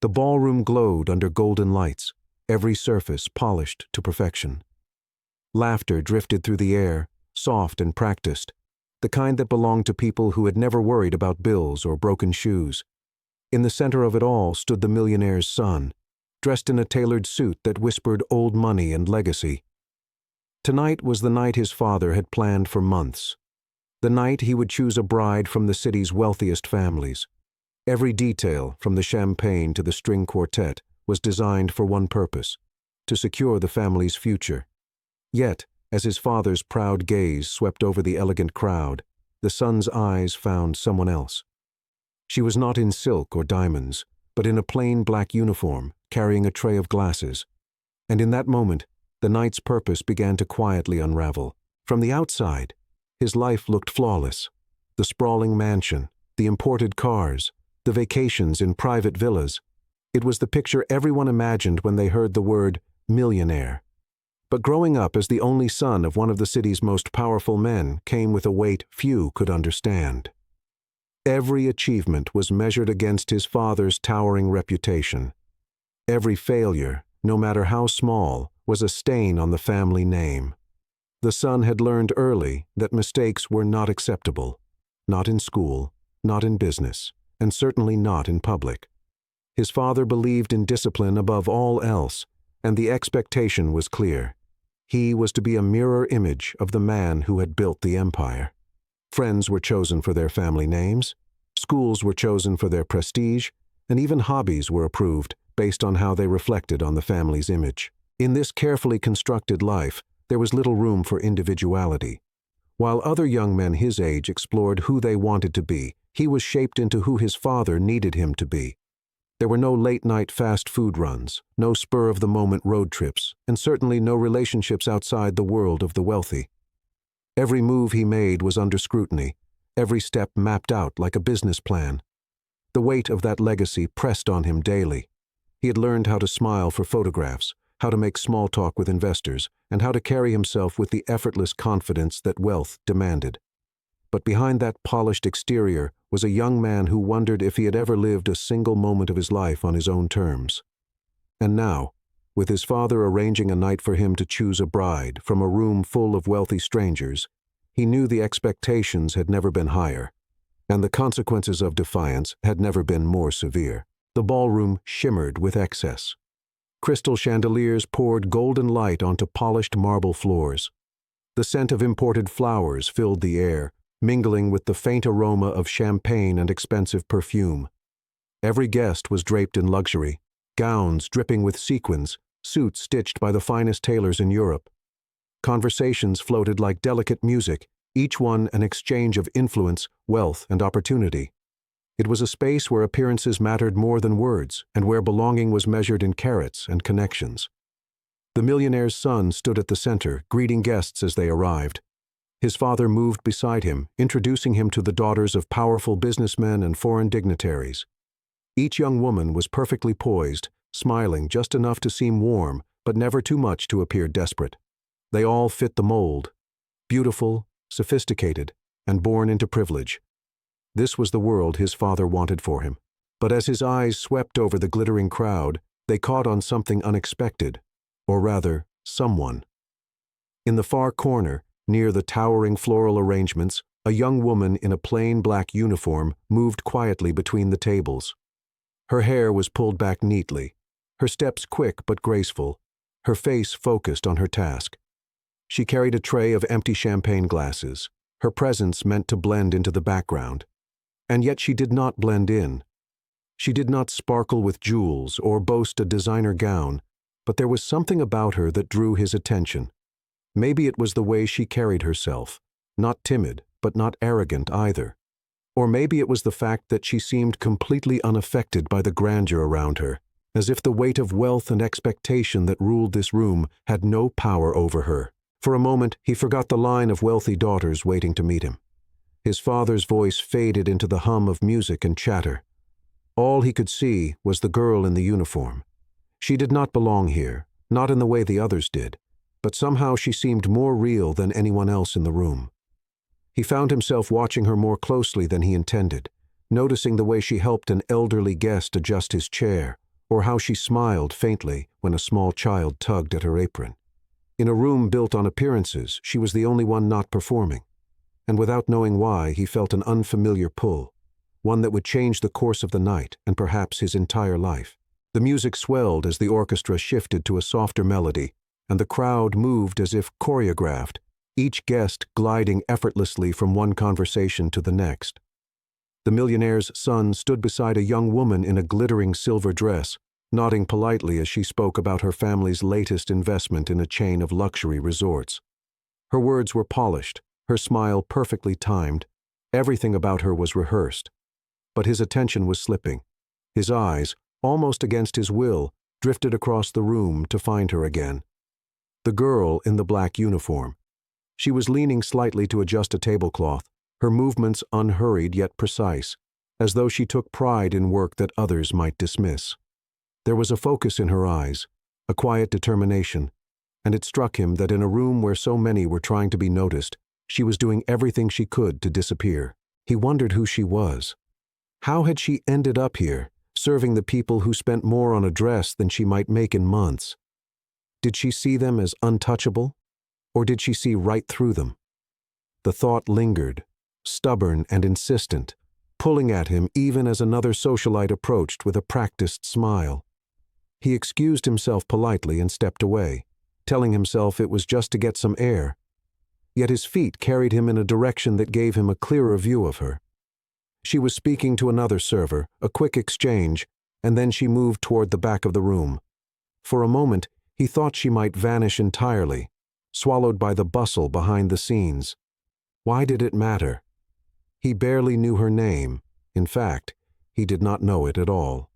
The ballroom glowed under golden lights, every surface polished to perfection. Laughter drifted through the air, soft and practiced, the kind that belonged to people who had never worried about bills or broken shoes. In the center of it all stood the millionaire's son, dressed in a tailored suit that whispered old money and legacy. Tonight was the night his father had planned for months. The night he would choose a bride from the city's wealthiest families. Every detail, from the champagne to the string quartet, was designed for one purpose: to secure the family's future. Yet, as his father's proud gaze swept over the elegant crowd, the son's eyes found someone else. She was not in silk or diamonds, but in a plain black uniform, carrying a tray of glasses. And in that moment, the night's purpose began to quietly unravel. From the outside, his life looked flawless. The sprawling mansion, the imported cars, the vacations in private villas. It was the picture everyone imagined when they heard the word millionaire. But growing up as the only son of one of the city's most powerful men came with a weight few could understand. Every achievement was measured against his father's towering reputation. Every failure, no matter how small, was a stain on the family name. The son had learned early that mistakes were not acceptable, not in school, not in business, and certainly not in public. His father believed in discipline above all else, and the expectation was clear. He was to be a mirror image of the man who had built the empire. Friends were chosen for their family names, schools were chosen for their prestige, and even hobbies were approved based on how they reflected on the family's image. In this carefully constructed life, there was little room for individuality. While other young men his age explored who they wanted to be, he was shaped into who his father needed him to be. There were no late-night fast food runs, no spur-of-the-moment road trips, and certainly no relationships outside the world of the wealthy. Every move he made was under scrutiny, every step mapped out like a business plan. The weight of that legacy pressed on him daily. He had learned how to smile for photographs, how to make small talk with investors, and how to carry himself with the effortless confidence that wealth demanded. But behind that polished exterior was a young man who wondered if he had ever lived a single moment of his life on his own terms. And now, with his father arranging a night for him to choose a bride from a room full of wealthy strangers, he knew the expectations had never been higher, and the consequences of defiance had never been more severe. The ballroom shimmered with excess. Crystal chandeliers poured golden light onto polished marble floors. The scent of imported flowers filled the air, mingling with the faint aroma of champagne and expensive perfume. Every guest was draped in luxury, gowns dripping with sequins, suits stitched by the finest tailors in Europe. Conversations floated like delicate music, each one an exchange of influence, wealth, and opportunity. It was a space where appearances mattered more than words, and where belonging was measured in carats and connections. The millionaire's son stood at the center, greeting guests as they arrived. His father moved beside him, introducing him to the daughters of powerful businessmen and foreign dignitaries. Each young woman was perfectly poised, smiling just enough to seem warm, but never too much to appear desperate. They all fit the mold: beautiful, sophisticated, and born into privilege. This was the world his father wanted for him. But as his eyes swept over the glittering crowd, they caught on something unexpected, or rather, someone. In the far corner, near the towering floral arrangements, a young woman in a plain black uniform moved quietly between the tables. Her hair was pulled back neatly, her steps quick but graceful, her face focused on her task. She carried a tray of empty champagne glasses, her presence meant to blend into the background. And yet she did not blend in. She did not sparkle with jewels or boast a designer gown, but there was something about her that drew his attention. Maybe it was the way she carried herself, not timid, but not arrogant either. Or maybe it was the fact that she seemed completely unaffected by the grandeur around her, as if the weight of wealth and expectation that ruled this room had no power over her. For a moment, he forgot the line of wealthy daughters waiting to meet him. His father's voice faded into the hum of music and chatter. All he could see was the girl in the uniform. She did not belong here, not in the way the others did, but somehow she seemed more real than anyone else in the room. He found himself watching her more closely than he intended, noticing the way she helped an elderly guest adjust his chair, or how she smiled faintly when a small child tugged at her apron. In a room built on appearances, she was the only one not performing. And without knowing why, he felt an unfamiliar pull, one that would change the course of the night and perhaps his entire life. The music swelled as the orchestra shifted to a softer melody, and the crowd moved as if choreographed, each guest gliding effortlessly from one conversation to the next. The millionaire's son stood beside a young woman in a glittering silver dress, nodding politely as she spoke about her family's latest investment in a chain of luxury resorts. Her words were polished, her smile perfectly timed. Everything about her was rehearsed. But his attention was slipping. His eyes, almost against his will, drifted across the room to find her again. The girl in the black uniform. She was leaning slightly to adjust a tablecloth, her movements unhurried yet precise, as though she took pride in work that others might dismiss. There was a focus in her eyes, a quiet determination, and it struck him that in a room where so many were trying to be noticed, she was doing everything she could to disappear. He wondered who she was. How had she ended up here, serving the people who spent more on a dress than she might make in months? Did she see them as untouchable, or did she see right through them? The thought lingered, stubborn and insistent, pulling at him even as another socialite approached with a practiced smile. He excused himself politely and stepped away, telling himself it was just to get some air. Yet his feet carried him in a direction that gave him a clearer view of her. She was speaking to another server, a quick exchange, and then she moved toward the back of the room. For a moment, he thought she might vanish entirely, swallowed by the bustle behind the scenes. Why did it matter? He barely knew her name. In fact, he did not know it at all.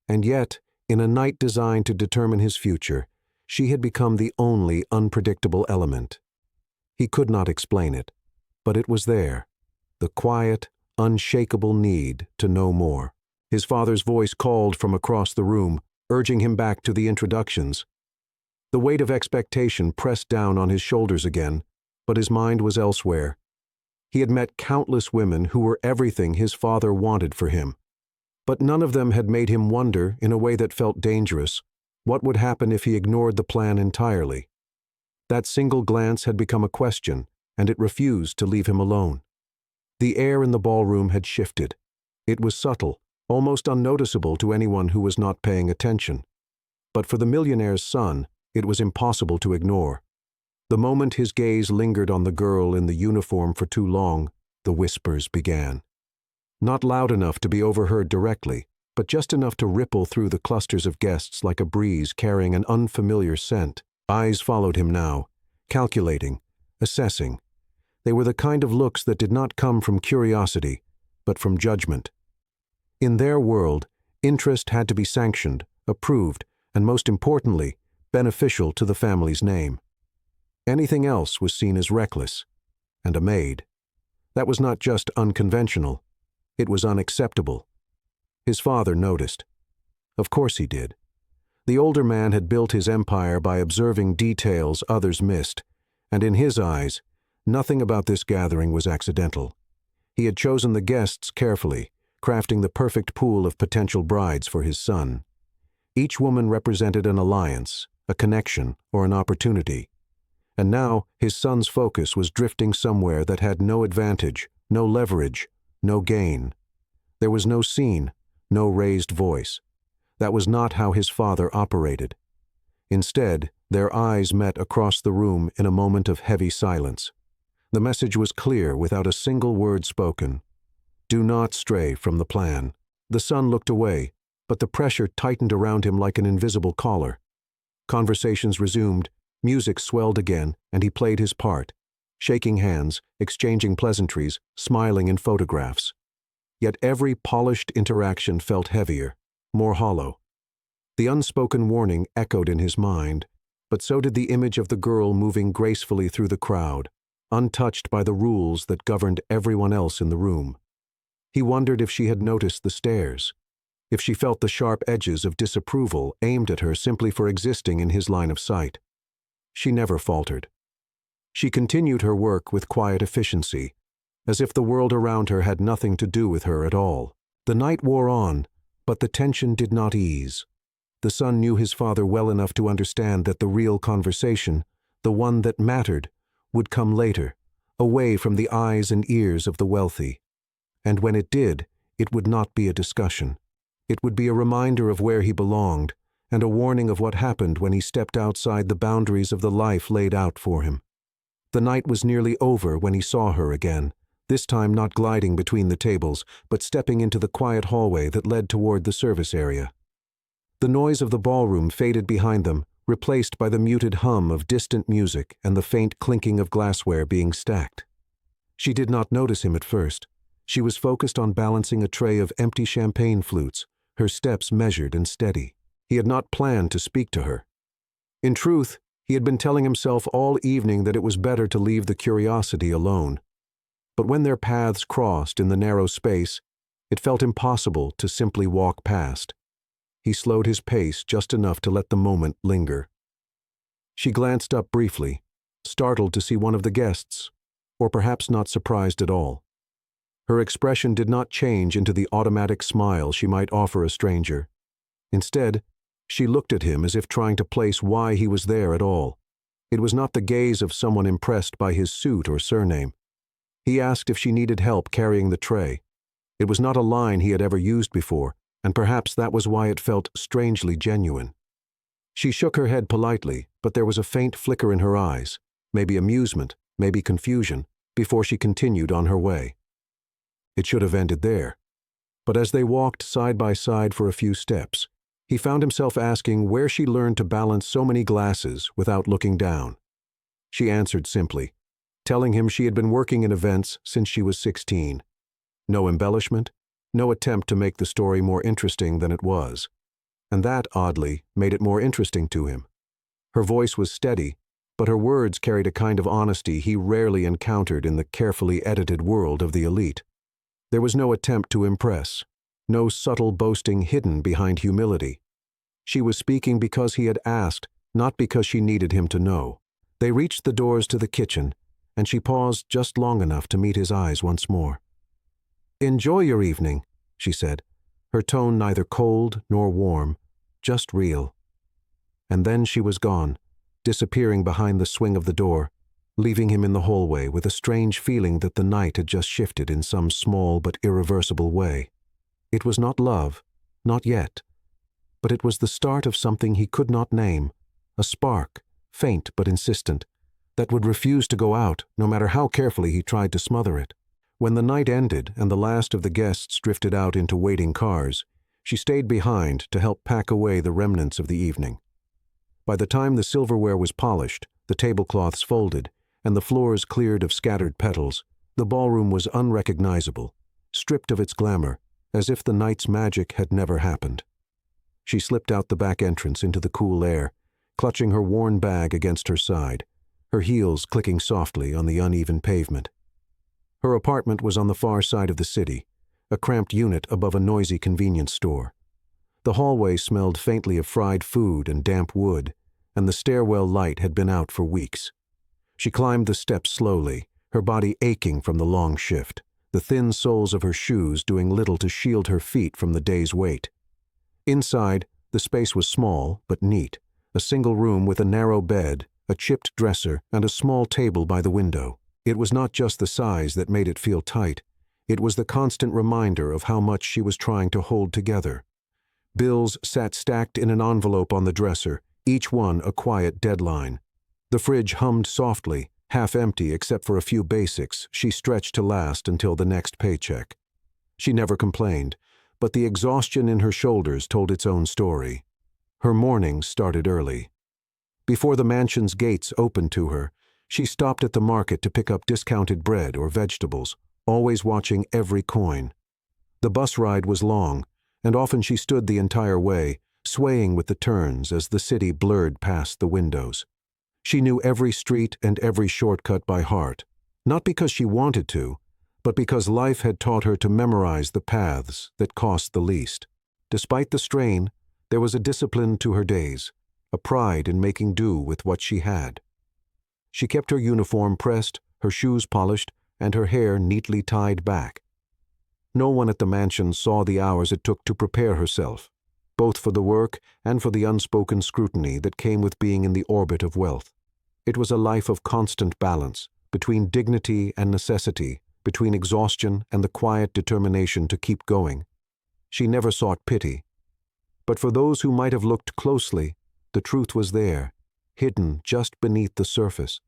And yet, in a night designed to determine his future, she had become the only unpredictable element. He could not explain it, but it was there, the quiet, unshakable need to know more. His father's voice called from across the room, urging him back to the introductions. The weight of expectation pressed down on his shoulders again, but his mind was elsewhere. He had met countless women who were everything his father wanted for him, but none of them had made him wonder, in a way that felt dangerous, what would happen if he ignored the plan entirely. That single glance had become a question, and it refused to leave him alone. The air in the ballroom had shifted. It was subtle, almost unnoticeable to anyone who was not paying attention. But for the millionaire's son, it was impossible to ignore. The moment his gaze lingered on the girl in the uniform for too long, the whispers began. Not loud enough to be overheard directly, but just enough to ripple through the clusters of guests like a breeze carrying an unfamiliar scent. Eyes followed him now, calculating, assessing. They were the kind of looks that did not come from curiosity, but from judgment. In their world, interest had to be sanctioned, approved, and most importantly, beneficial to the family's name. Anything else was seen as reckless, and a maid. That was not just unconventional, it was unacceptable. His father noticed. Of course he did. The older man had built his empire by observing details others missed, and in his eyes, nothing about this gathering was accidental. He had chosen the guests carefully, crafting the perfect pool of potential brides for his son. Each woman represented an alliance, a connection, or an opportunity. And now his son's focus was drifting somewhere that had no advantage, no leverage, no gain. There was no scene, no raised voice. That was not how his father operated. Instead, their eyes met across the room in a moment of heavy silence. The message was clear without a single word spoken. Do not stray from the plan. The son looked away, but the pressure tightened around him like an invisible collar. Conversations resumed, music swelled again, and he played his part, shaking hands, exchanging pleasantries, smiling in photographs. Yet every polished interaction felt heavier, more hollow. The unspoken warning echoed in his mind, but so did the image of the girl moving gracefully through the crowd, untouched by the rules that governed everyone else in the room. He wondered if she had noticed the stares, if she felt the sharp edges of disapproval aimed at her simply for existing in his line of sight. She never faltered. She continued her work with quiet efficiency, as if the world around her had nothing to do with her at all. The night wore on, but the tension did not ease. the son knew his father well enough to understand that the real conversation, the one that mattered, would come later, away from the eyes and ears of the wealthy. And when it did, it would not be a discussion. It would be a reminder of where he belonged, and a warning of what happened when he stepped outside the boundaries of the life laid out for him. The night was nearly over when he saw her again, this time not gliding between the tables, but stepping into the quiet hallway that led toward the service area. The noise of the ballroom faded behind them, replaced by the muted hum of distant music and the faint clinking of glassware being stacked. She did not notice him at first. She was focused on balancing a tray of empty champagne flutes, her steps measured and steady. He had not planned to speak to her. In truth, he had been telling himself all evening that it was better to leave the curiosity alone. But when their paths crossed in the narrow space, it felt impossible to simply walk past. He slowed his pace just enough to let the moment linger. She glanced up briefly, startled to see one of the guests, or perhaps not surprised at all. Her expression did not change into the automatic smile she might offer a stranger. Instead, she looked at him as if trying to place why he was there at all. It was not the gaze of someone impressed by his suit or surname. He asked if she needed help carrying the tray. It was not a line he had ever used before, and perhaps that was why it felt strangely genuine. She shook her head politely, but there was a faint flicker in her eyes, maybe amusement, maybe confusion, before she continued on her way. It should have ended there. But as they walked side by side for a few steps, he found himself asking where she learned to balance so many glasses without looking down. She answered simply, telling him she had been working in events since she was 16. No embellishment, no attempt to make the story more interesting than it was. And that, oddly, made it more interesting to him. Her voice was steady, but her words carried a kind of honesty he rarely encountered in the carefully edited world of the elite. There was no attempt to impress, no subtle boasting hidden behind humility. She was speaking because he had asked, not because she needed him to know. They reached the doors to the kitchen, and she paused just long enough to meet his eyes once more. "Enjoy your evening," she said, her tone neither cold nor warm, just real. And then she was gone, disappearing behind the swing of the door, leaving him in the hallway with a strange feeling that the night had just shifted in some small but irreversible way. It was not love, not yet, but it was the start of something he could not name, a spark, faint but insistent, that would refuse to go out no matter how carefully he tried to smother it. When the night ended and the last of the guests drifted out into waiting cars, she stayed behind to help pack away the remnants of the evening. By the time the silverware was polished, the tablecloths folded, and the floors cleared of scattered petals, the ballroom was unrecognizable, stripped of its glamour, as if the night's magic had never happened. She slipped out the back entrance into the cool air, clutching her worn bag against her side, her heels clicking softly on the uneven pavement. Her apartment was on the far side of the city, a cramped unit above a noisy convenience store. The hallway smelled faintly of fried food and damp wood, and the stairwell light had been out for weeks. She climbed the steps slowly, her body aching from the long shift, the thin soles of her shoes doing little to shield her feet from the day's weight. Inside, the space was small but neat, a single room with a narrow bed, a chipped dresser, and a small table by the window. It was not just the size that made it feel tight. It was the constant reminder of how much she was trying to hold together. Bills sat stacked in an envelope on the dresser, each one a quiet deadline. The fridge hummed softly, half empty except for a few basics she stretched to last until the next paycheck. She never complained, but the exhaustion in her shoulders told its own story. Her mornings started early. Before the mansion's gates opened to her, she stopped at the market to pick up discounted bread or vegetables, always watching every coin. The bus ride was long, and often she stood the entire way, swaying with the turns as the city blurred past the windows. She knew every street and every shortcut by heart, not because she wanted to, but because life had taught her to memorize the paths that cost the least. Despite the strain, there was a discipline to her days, a pride in making do with what she had. She kept her uniform pressed, her shoes polished, and her hair neatly tied back. No one at the mansion saw the hours it took to prepare herself. both for the work and for the unspoken scrutiny that came with being in the orbit of wealth. It was a life of constant balance, between dignity and necessity, between exhaustion and the quiet determination to keep going. She never sought pity. But for those who might have looked closely, the truth was there, hidden just beneath the surface.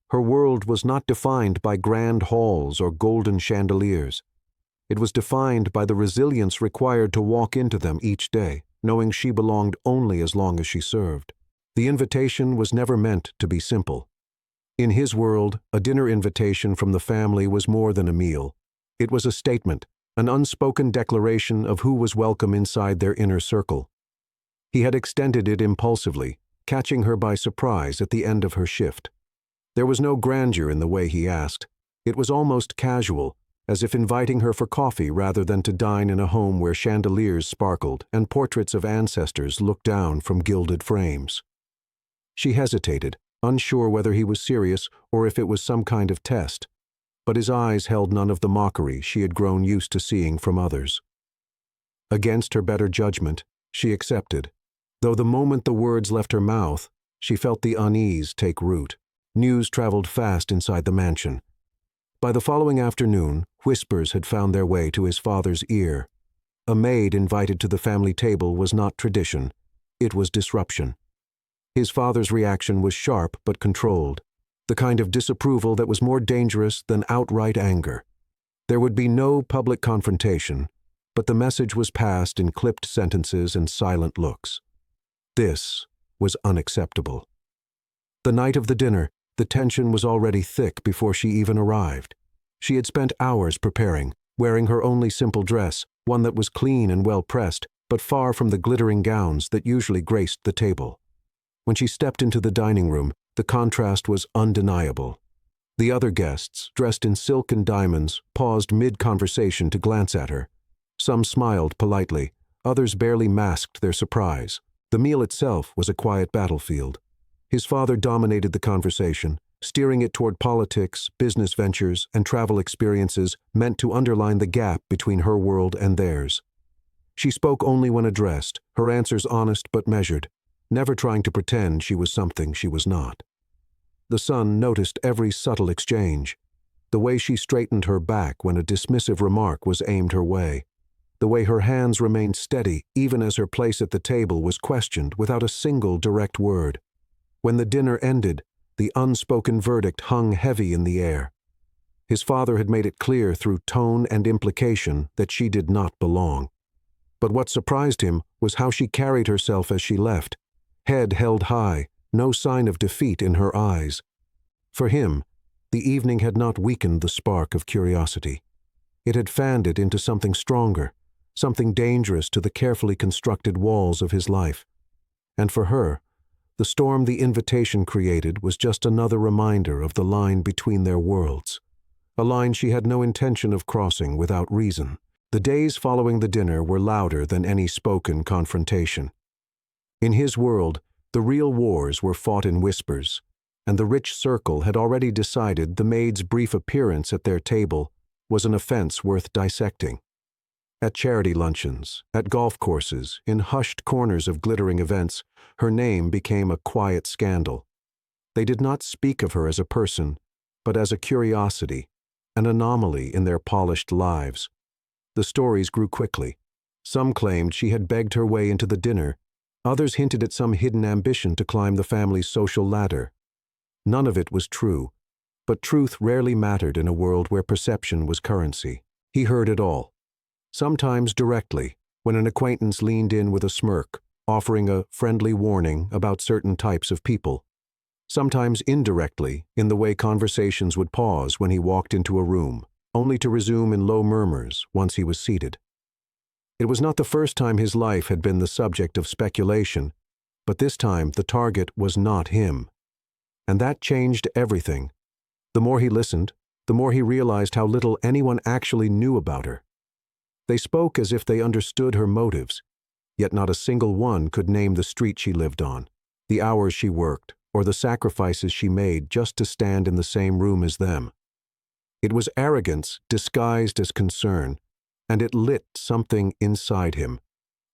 Her world was not defined by grand halls or golden chandeliers. It was defined by the resilience required to walk into them each day, knowing she belonged only as long as she served. The invitation was never meant to be simple. In his world, a dinner invitation from the family was more than a meal. It was a statement, an unspoken declaration of who was welcome inside their inner circle. He had extended it impulsively, catching her by surprise at the end of her shift. There was no grandeur in the way he asked. It was almost casual, as if inviting her for coffee rather than to dine in a home where chandeliers sparkled and portraits of ancestors looked down from gilded frames. She hesitated, unsure whether he was serious or if it was some kind of test, but his eyes held none of the mockery she had grown used to seeing from others. Against her better judgment, she accepted, though the moment the words left her mouth, she felt the unease take root. News traveled fast inside the mansion. By the following afternoon, whispers had found their way to his father's ear. A maid invited to the family table was not tradition, it was disruption. His father's reaction was sharp but controlled, the kind of disapproval that was more dangerous than outright anger. There would be no public confrontation, but the message was passed in clipped sentences and silent looks. This was unacceptable. The night of the dinner, the tension was already thick before she even arrived. She had spent hours preparing, wearing her only simple dress, one that was clean and well-pressed, but far from the glittering gowns that usually graced the table. When she stepped into the dining room, the contrast was undeniable. The other guests, dressed in silk and diamonds, paused mid-conversation to glance at her. Some smiled politely, others barely masked their surprise. The meal itself was a quiet battlefield. His father dominated the conversation, steering it toward politics, business ventures, and travel experiences meant to underline the gap between her world and theirs. She spoke only when addressed, her answers honest but measured, never trying to pretend she was something she was not. The son noticed every subtle exchange, the way she straightened her back when a dismissive remark was aimed her way, the way her hands remained steady even as her place at the table was questioned without a single direct word. When the dinner ended, the unspoken verdict hung heavy in the air. His father had made it clear through tone and implication that she did not belong. But what surprised him was how she carried herself as she left, head held high, no sign of defeat in her eyes. For him, the evening had not weakened the spark of curiosity. It had fanned it into something stronger, something dangerous to the carefully constructed walls of his life. And for her, the storm the invitation created was just another reminder of the line between their worlds, a line she had no intention of crossing without reason. The days following the dinner were louder than any spoken confrontation. In his world, the real wars were fought in whispers, and the rich circle had already decided the maid's brief appearance at their table was an offense worth dissecting. At charity luncheons, at golf courses, in hushed corners of glittering events, her name became a quiet scandal. They did not speak of her as a person, but as a curiosity, an anomaly in their polished lives. The stories grew quickly. Some claimed she had begged her way into the dinner. Others hinted at some hidden ambition to climb the family's social ladder. None of it was true, but truth rarely mattered in a world where perception was currency. He heard it all. Sometimes directly, when an acquaintance leaned in with a smirk, offering a friendly warning about certain types of people. Sometimes indirectly, in the way conversations would pause when he walked into a room, only to resume in low murmurs once he was seated. It was not the first time his life had been the subject of speculation, but this time the target was not him. And that changed everything. The more he listened, the more he realized how little anyone actually knew about her. They spoke as if they understood her motives, yet not a single one could name the street she lived on, the hours she worked, or the sacrifices she made just to stand in the same room as them. It was arrogance disguised as concern, and it lit something inside him,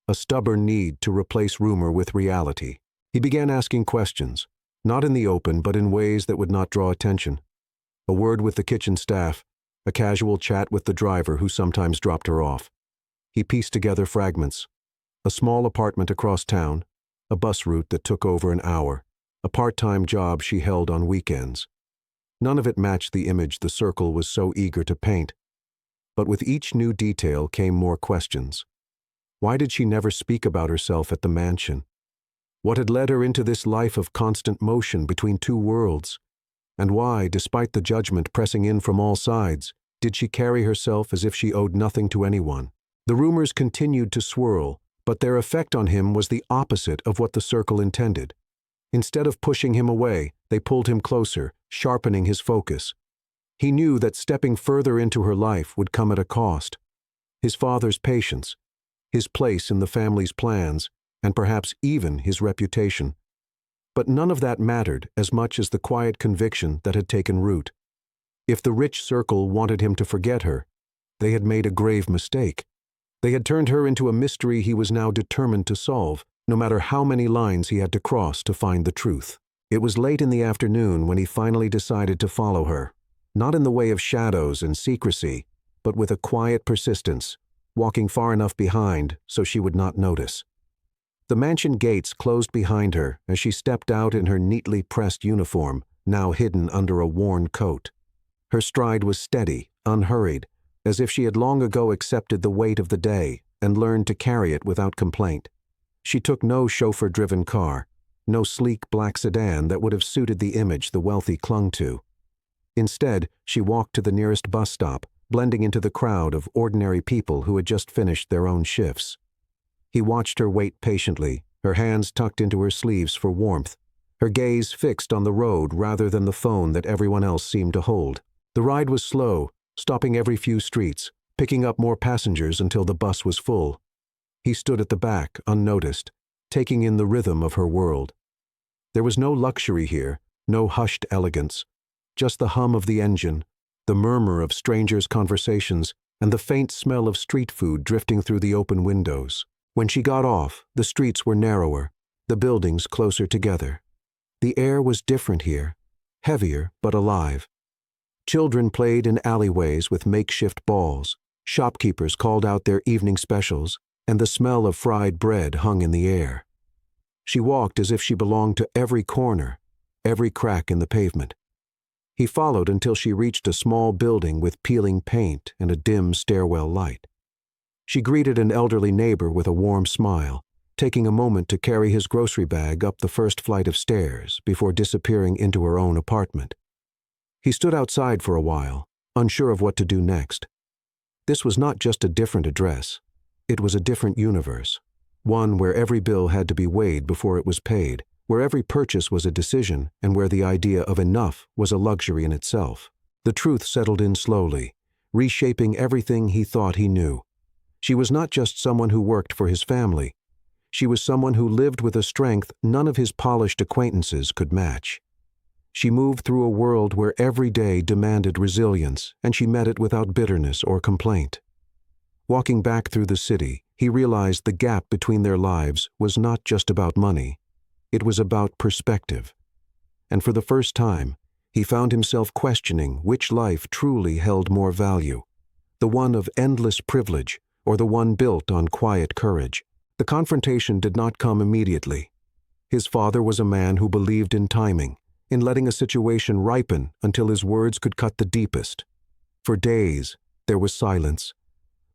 a stubborn need to replace rumor with reality. He began asking questions, not in the open but in ways that would not draw attention. A word with the kitchen staff, a casual chat with the driver who sometimes dropped her off. He pieced together fragments. A small apartment across town, a bus route that took over an hour, a part-time job she held on weekends. None of it matched the image the circle was so eager to paint. But with each new detail came more questions. Why did she never speak about herself at the mansion? What had led her into this life of constant motion between two worlds? And why, despite the judgment pressing in from all sides, did she carry herself as if she owed nothing to anyone? The rumors continued to swirl, but their effect on him was the opposite of what the circle intended. Instead of pushing him away, they pulled him closer, sharpening his focus. He knew that stepping further into her life would come at a cost. His father's patience, his place in the family's plans, and perhaps even his reputation. But none of that mattered as much as the quiet conviction that had taken root. If the rich circle wanted him to forget her, they had made a grave mistake. They had turned her into a mystery he was now determined to solve, no matter how many lines he had to cross to find the truth. It was late in the afternoon when he finally decided to follow her, not in the way of shadows and secrecy, but with a quiet persistence, walking far enough behind so she would not notice. The mansion gates closed behind her as she stepped out in her neatly pressed uniform, now hidden under a worn coat. Her stride was steady, unhurried, as if she had long ago accepted the weight of the day and learned to carry it without complaint. She took no chauffeur-driven car, no sleek black sedan that would have suited the image the wealthy clung to. Instead, she walked to the nearest bus stop, blending into the crowd of ordinary people who had just finished their own shifts. He watched her wait patiently, her hands tucked into her sleeves for warmth, her gaze fixed on the road rather than the phone that everyone else seemed to hold. The ride was slow, stopping every few streets, picking up more passengers until the bus was full. He stood at the back, unnoticed, taking in the rhythm of her world. There was no luxury here, no hushed elegance, just the hum of the engine, the murmur of strangers' conversations, and the faint smell of street food drifting through the open windows. When she got off, the streets were narrower, the buildings closer together. The air was different here, heavier but alive. Children played in alleyways with makeshift balls, shopkeepers called out their evening specials, and the smell of fried bread hung in the air. She walked as if she belonged to every corner, every crack in the pavement. He followed until she reached a small building with peeling paint and a dim stairwell light. She greeted an elderly neighbor with a warm smile, taking a moment to carry his grocery bag up the first flight of stairs before disappearing into her own apartment. He stood outside for a while, unsure of what to do next. This was not just a different address. It was a different universe, one where every bill had to be weighed before it was paid, where every purchase was a decision, and where the idea of enough was a luxury in itself. The truth settled in slowly, reshaping everything he thought he knew. She was not just someone who worked for his family. She was someone who lived with a strength none of his polished acquaintances could match. She moved through a world where every day demanded resilience, and she met it without bitterness or complaint. Walking back through the city, he realized the gap between their lives was not just about money. It was about perspective. And for the first time, he found himself questioning which life truly held more value, the one of endless privilege or the one built on quiet courage. The confrontation did not come immediately. His father was a man who believed in timing, in letting a situation ripen until his words could cut the deepest. For days, there was silence,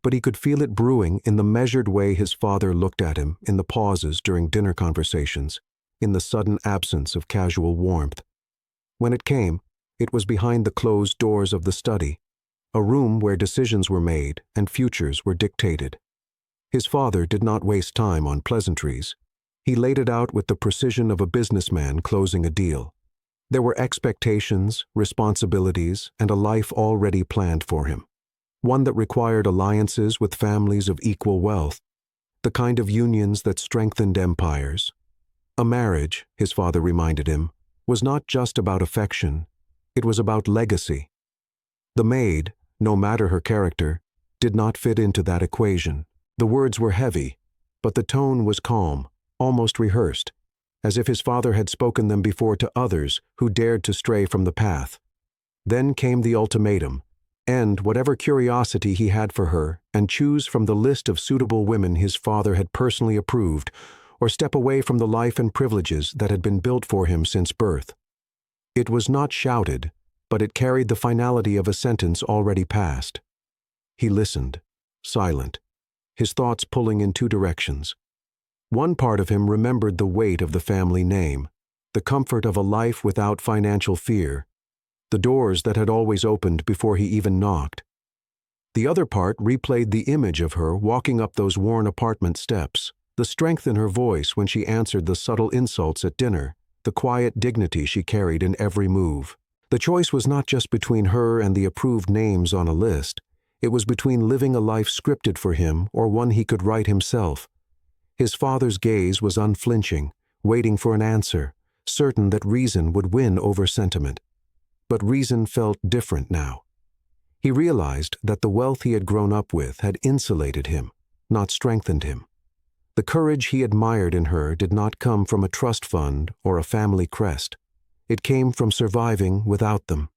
but he could feel it brewing in the measured way his father looked at him in the pauses during dinner conversations, in the sudden absence of casual warmth. When it came, it was behind the closed doors of the study, a room where decisions were made and futures were dictated. His father did not waste time on pleasantries. He laid it out with the precision of a businessman closing a deal. There were expectations, responsibilities, and a life already planned for him. One that required alliances with families of equal wealth, the kind of unions that strengthened empires. A marriage, his father reminded him, was not just about affection, it was about legacy. The maid, no matter her character, did not fit into that equation. The words were heavy, but the tone was calm, almost rehearsed, as if his father had spoken them before to others who dared to stray from the path. Then came the ultimatum: end whatever curiosity he had for her and choose from the list of suitable women his father had personally approved, or step away from the life and privileges that had been built for him since birth. It was not shouted, but it carried the finality of a sentence already passed. He listened, silent, his thoughts pulling in two directions. One part of him remembered the weight of the family name, the comfort of a life without financial fear, the doors that had always opened before he even knocked. The other part replayed the image of her walking up those worn apartment steps, the strength in her voice when she answered the subtle insults at dinner, the quiet dignity she carried in every move. The choice was not just between her and the approved names on a list. It was between living a life scripted for him or one he could write himself. His father's gaze was unflinching, waiting for an answer, certain that reason would win over sentiment. But reason felt different now. He realized that the wealth he had grown up with had insulated him, not strengthened him. The courage he admired in her did not come from a trust fund or a family crest. It came from surviving without them.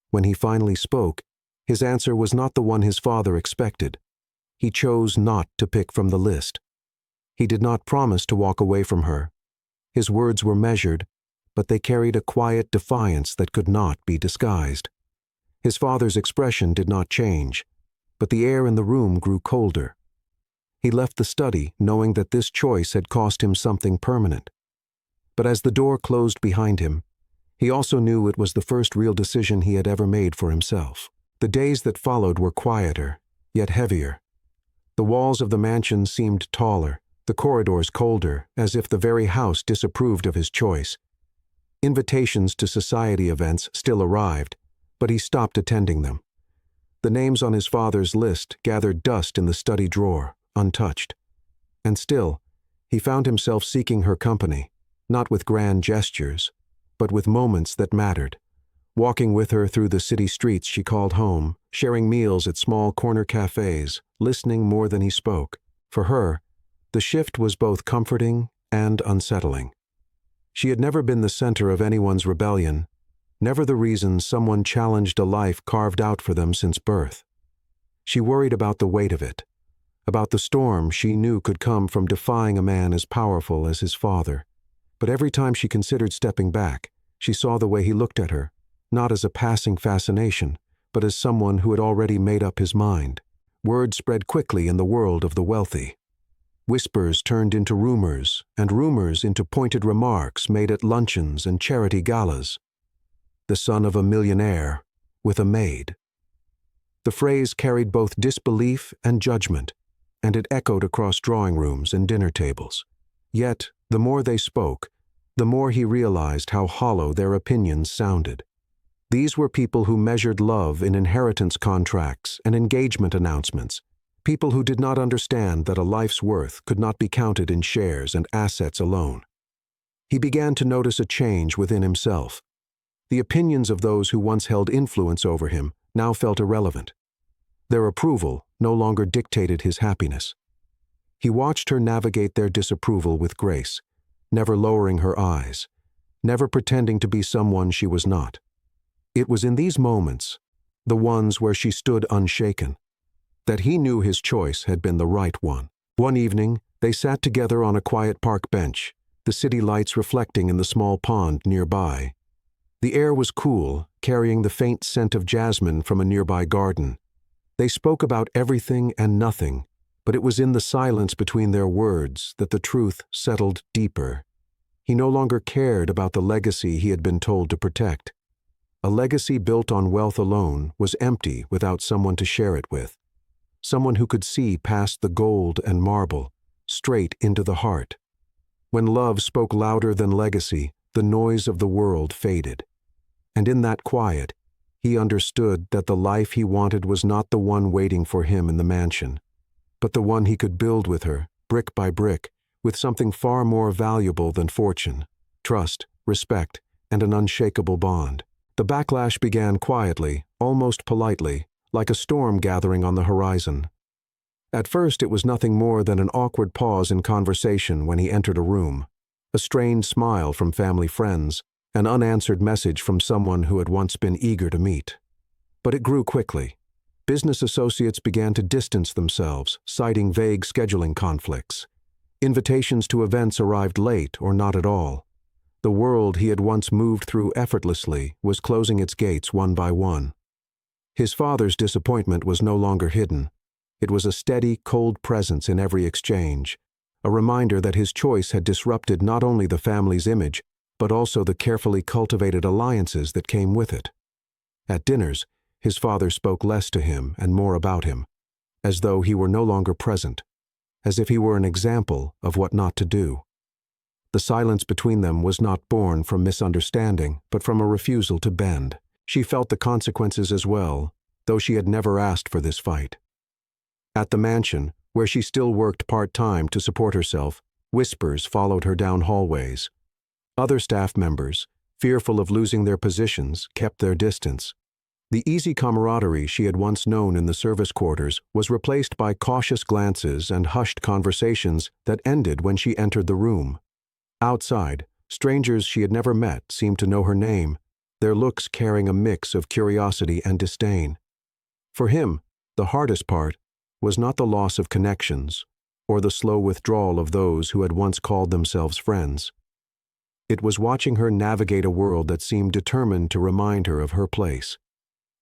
When he finally spoke, his answer was not the one his father expected. He chose not to pick from the list. He did not promise to walk away from her. His words were measured, but they carried a quiet defiance that could not be disguised. His father's expression did not change, but the air in the room grew colder. He left the study knowing that this choice had cost him something permanent. But as the door closed behind him, he also knew it was the first real decision he had ever made for himself. The days that followed were quieter, yet heavier. The walls of the mansion seemed taller, the corridors colder, as if the very house disapproved of his choice. Invitations to society events still arrived, but he stopped attending them. The names on his father's list gathered dust in the study drawer, untouched. And still, he found himself seeking her company, not with grand gestures, but with moments that mattered. Walking with her through the city streets she called home, sharing meals at small corner cafes, listening more than he spoke. For her, the shift was both comforting and unsettling. She had never been the center of anyone's rebellion, never the reason someone challenged a life carved out for them since birth. She worried about the weight of it, about the storm she knew could come from defying a man as powerful as his father. But every time she considered stepping back, she saw the way he looked at her, not as a passing fascination, but as someone who had already made up his mind. Word spread quickly in the world of the wealthy. Whispers turned into rumors, and rumors into pointed remarks made at luncheons and charity galas. The son of a millionaire with a maid. The phrase carried both disbelief and judgment, and it echoed across drawing rooms and dinner tables. Yet, the more they spoke, the more he realized how hollow their opinions sounded. These were people who measured love in inheritance contracts and engagement announcements, people who did not understand that a life's worth could not be counted in shares and assets alone. He began to notice a change within himself. The opinions of those who once held influence over him now felt irrelevant. Their approval no longer dictated his happiness. He watched her navigate their disapproval with grace, never lowering her eyes, never pretending to be someone she was not. It was in these moments, the ones where she stood unshaken, that he knew his choice had been the right one. One evening, they sat together on a quiet park bench, the city lights reflecting in the small pond nearby. The air was cool, carrying the faint scent of jasmine from a nearby garden. They spoke about everything and nothing, but it was in the silence between their words that the truth settled deeper. He no longer cared about the legacy he had been told to protect. A legacy built on wealth alone was empty without someone to share it with. Someone who could see past the gold and marble, straight into the heart. When love spoke louder than legacy, the noise of the world faded. And in that quiet, he understood that the life he wanted was not the one waiting for him in the mansion, but the one he could build with her, brick by brick, with something far more valuable than fortune, trust, respect, and an unshakable bond. The backlash began quietly, almost politely, like a storm gathering on the horizon. At first it was nothing more than an awkward pause in conversation when he entered a room, a strained smile from family friends, an unanswered message from someone who had once been eager to meet. But it grew quickly. Business associates began to distance themselves, citing vague scheduling conflicts. Invitations to events arrived late or not at all. The world he had once moved through effortlessly was closing its gates one by one. His father's disappointment was no longer hidden. It was a steady, cold presence in every exchange, a reminder that his choice had disrupted not only the family's image, but also the carefully cultivated alliances that came with it. At dinners, his father spoke less to him and more about him, as though he were no longer present, as if he were an example of what not to do. The silence between them was not born from misunderstanding, but from a refusal to bend. She felt the consequences as well, though she had never asked for this fight. At the mansion, where she still worked part-time to support herself, whispers followed her down hallways. Other staff members, fearful of losing their positions, kept their distance. The easy camaraderie she had once known in the service quarters was replaced by cautious glances and hushed conversations that ended when she entered the room. Outside, strangers she had never met seemed to know her name, their looks carrying a mix of curiosity and disdain. For him, the hardest part was not the loss of connections or the slow withdrawal of those who had once called themselves friends. It was watching her navigate a world that seemed determined to remind her of her place.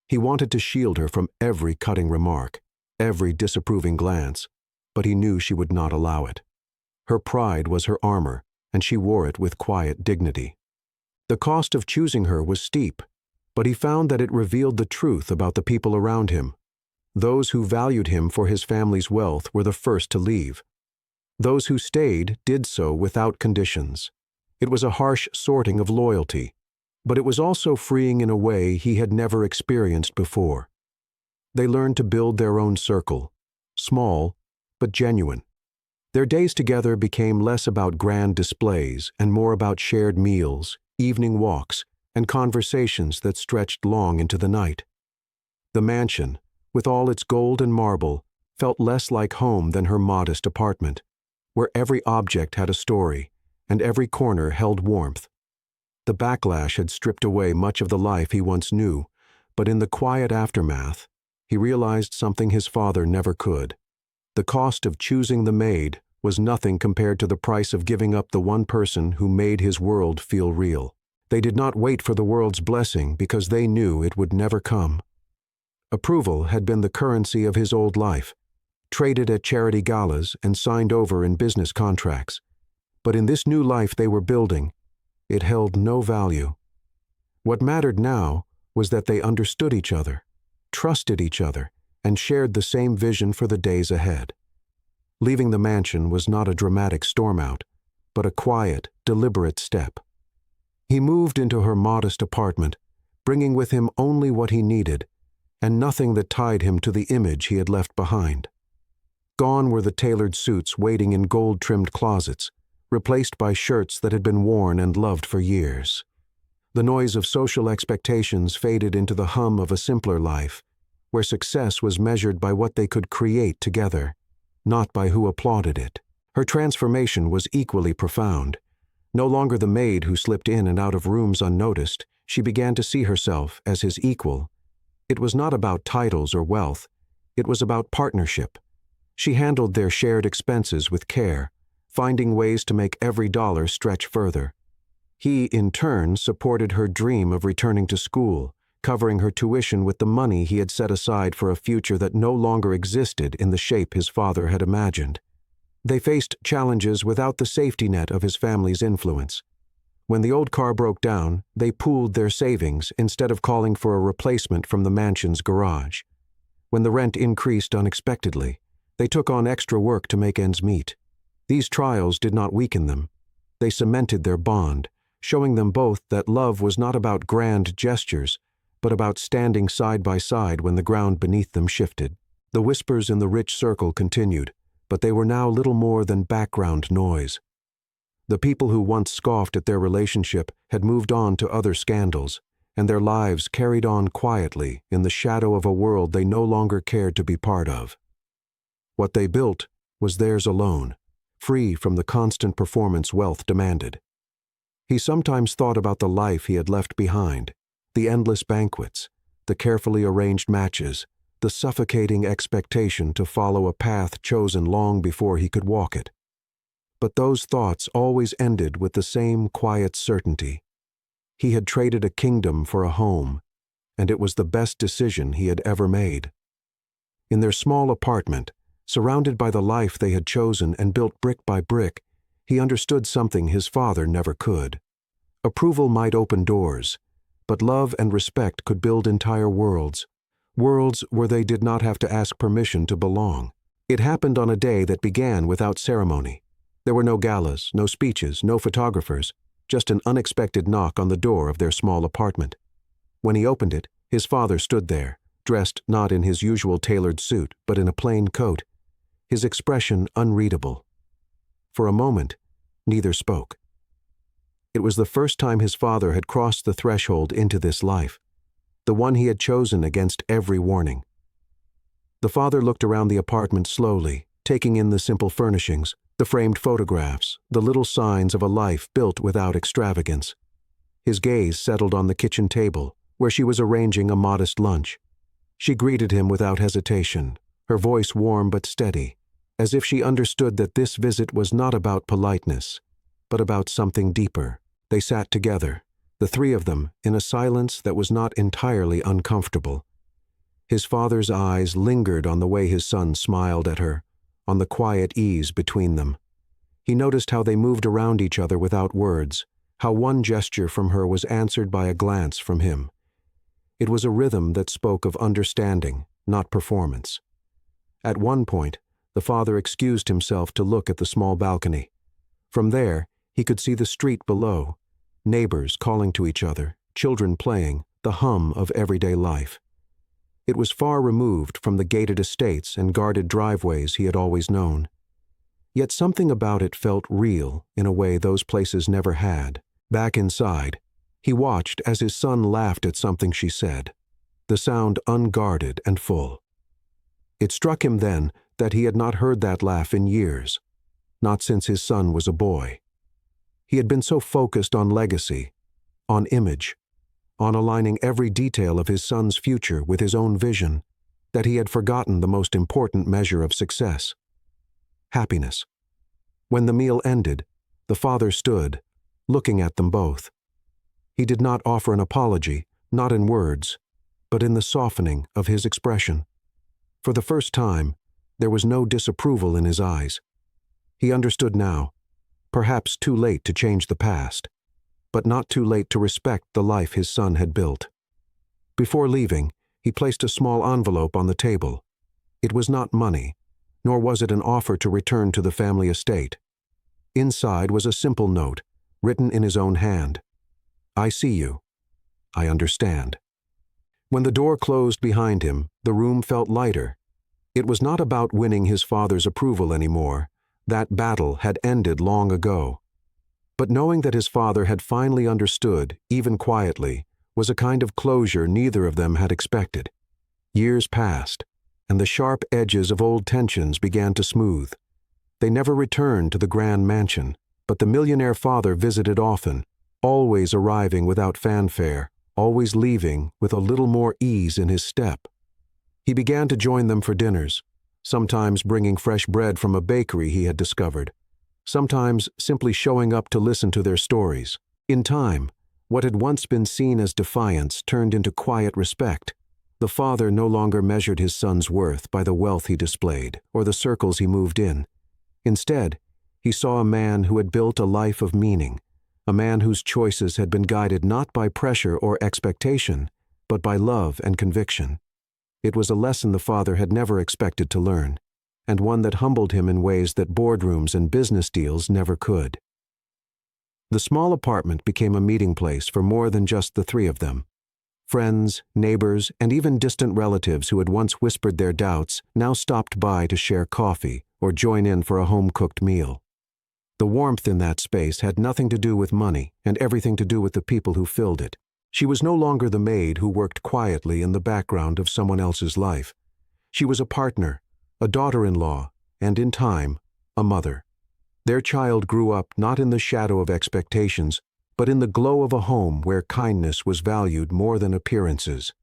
He wanted to shield her from every cutting remark, every disapproving glance, but he knew she would not allow it. Her pride was her armor, and she wore it with quiet dignity. The cost of choosing her was steep, but he found that it revealed the truth about the people around him. Those who valued him for his family's wealth were the first to leave. Those who stayed did so without conditions. It was a harsh sorting of loyalty, but it was also freeing in a way he had never experienced before. They learned to build their own circle, small but genuine. Their days together became less about grand displays and more about shared meals, evening walks, and conversations that stretched long into the night. The mansion, with all its gold and marble, felt less like home than her modest apartment, where every object had a story and every corner held warmth. The backlash had stripped away much of the life he once knew, but in the quiet aftermath, he realized something his father never could. The cost of choosing the maid was nothing compared to the price of giving up the one person who made his world feel real. They did not wait for the world's blessing because they knew it would never come. Approval had been the currency of his old life, traded at charity galas and signed over in business contracts. But in this new life they were building, it held no value. What mattered now was that they understood each other, trusted each other, and shared the same vision for the days ahead. Leaving the mansion was not a dramatic storm out, but a quiet, deliberate step. He moved into her modest apartment, bringing with him only what he needed, and nothing that tied him to the image he had left behind. Gone were the tailored suits waiting in gold-trimmed closets, replaced by shirts that had been worn and loved for years. The noise of social expectations faded into the hum of a simpler life, where success was measured by what they could create together, not by who applauded it. Her transformation was equally profound. No longer the maid who slipped in and out of rooms unnoticed, she began to see herself as his equal. It was not about titles or wealth. It was about partnership. She handled their shared expenses with care, finding ways to make every dollar stretch further. He, in turn, supported her dream of returning to school, covering her tuition with the money he had set aside for a future that no longer existed in the shape his father had imagined. They faced challenges without the safety net of his family's influence. When the old car broke down, they pooled their savings instead of calling for a replacement from the mansion's garage. When the rent increased unexpectedly, they took on extra work to make ends meet. These trials did not weaken them. They cemented their bond, showing them both that love was not about grand gestures, but about standing side by side when the ground beneath them shifted. The whispers in the rich circle continued, but they were now little more than background noise. The people who once scoffed at their relationship had moved on to other scandals, and their lives carried on quietly in the shadow of a world they no longer cared to be part of. What they built was theirs alone, free from the constant performance wealth demanded. He sometimes thought about the life he had left behind, the endless banquets, the carefully arranged matches, the suffocating expectation to follow a path chosen long before he could walk it. But those thoughts always ended with the same quiet certainty. He had traded a kingdom for a home, and it was the best decision he had ever made. In their small apartment, surrounded by the life they had chosen and built brick by brick, he understood something his father never could. Approval might open doors, but love and respect could build entire worlds, worlds where they did not have to ask permission to belong. It happened on a day that began without ceremony. There were no galas, no speeches, no photographers, just an unexpected knock on the door of their small apartment. When he opened it, his father stood there, dressed not in his usual tailored suit, but in a plain coat, his expression unreadable. For a moment, neither spoke. It was the first time his father had crossed the threshold into this life, the one he had chosen against every warning. The father looked around the apartment slowly, taking in the simple furnishings, the framed photographs, the little signs of a life built without extravagance. His gaze settled on the kitchen table, where she was arranging a modest lunch. She greeted him without hesitation, her voice warm but steady, as if she understood that this visit was not about politeness, but about something deeper. They sat together, the three of them, in a silence that was not entirely uncomfortable. His father's eyes lingered on the way his son smiled at her, on the quiet ease between them. He noticed how they moved around each other without words, how one gesture from her was answered by a glance from him. It was a rhythm that spoke of understanding, not performance. At one point, the father excused himself to look at the small balcony. From there, he could see the street below, neighbors calling to each other, children playing, the hum of everyday life. It was far removed from the gated estates and guarded driveways he had always known. Yet something about it felt real in a way those places never had. Back inside, he watched as his son laughed at something she said, the sound unguarded and full. It struck him then that he had not heard that laugh in years, not since his son was a boy. He had been so focused on legacy, on image, on aligning every detail of his son's future with his own vision, that he had forgotten the most important measure of success: happiness. When the meal ended, the father stood, looking at them both. He did not offer an apology, not in words, but in the softening of his expression. For the first time, there was no disapproval in his eyes. He understood now, perhaps too late to change the past, but not too late to respect the life his son had built. Before leaving, he placed a small envelope on the table. It was not money, nor was it an offer to return to the family estate. Inside was a simple note, written in his own hand. "I see you. I understand." When the door closed behind him, the room felt lighter. It was not about winning his father's approval anymore. That battle had ended long ago. But knowing that his father had finally understood, even quietly, was a kind of closure neither of them had expected. Years passed, and the sharp edges of old tensions began to smooth. They never returned to the grand mansion, but the millionaire father visited often, always arriving without fanfare, always leaving with a little more ease in his step. He began to join them for dinners, sometimes bringing fresh bread from a bakery he had discovered, sometimes simply showing up to listen to their stories. In time, what had once been seen as defiance turned into quiet respect. The father no longer measured his son's worth by the wealth he displayed or the circles he moved in. Instead, he saw a man who had built a life of meaning, a man whose choices had been guided not by pressure or expectation, but by love and conviction. It was a lesson the father had never expected to learn, and one that humbled him in ways that boardrooms and business deals never could. The small apartment became a meeting place for more than just the three of them. Friends, neighbors, and even distant relatives who had once whispered their doubts now stopped by to share coffee or join in for a home-cooked meal. The warmth in that space had nothing to do with money and everything to do with the people who filled it. She was no longer the maid who worked quietly in the background of someone else's life. She was a partner, a daughter-in-law, and in time, a mother. Their child grew up not in the shadow of expectations, but in the glow of a home where kindness was valued more than appearances.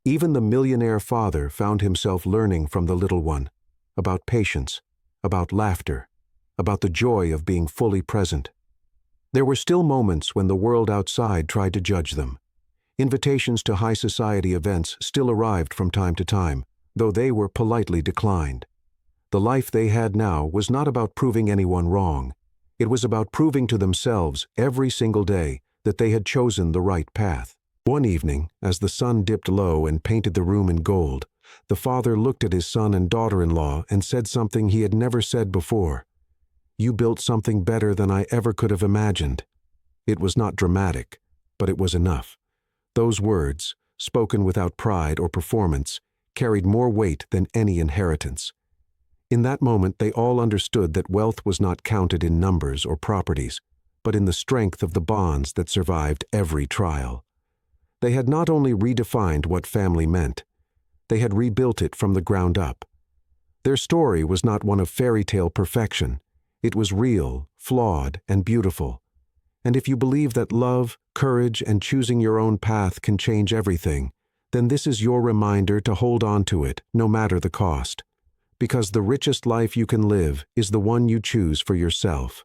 Even the millionaire father found himself learning from the little one, about patience, about laughter, about the joy of being fully present. There were still moments when the world outside tried to judge them. Invitations to high society events still arrived from time to time, though they were politely declined. The life they had now was not about proving anyone wrong. It was about proving to themselves every single day that they had chosen the right path. One evening, as the sun dipped low and painted the room in gold, the father looked at his son and daughter-in-law and said something he had never said before. "You built something better than I ever could have imagined." It was not dramatic, but it was enough. Those words, spoken without pride or performance, carried more weight than any inheritance. In that moment, they all understood that wealth was not counted in numbers or properties, but in the strength of the bonds that survived every trial. They had not only redefined what family meant, they had rebuilt it from the ground up. Their story was not one of fairy tale perfection. It was real, flawed, and beautiful. And if you believe that love, courage, and choosing your own path can change everything, then this is your reminder to hold on to it, no matter the cost. Because the richest life you can live is the one you choose for yourself.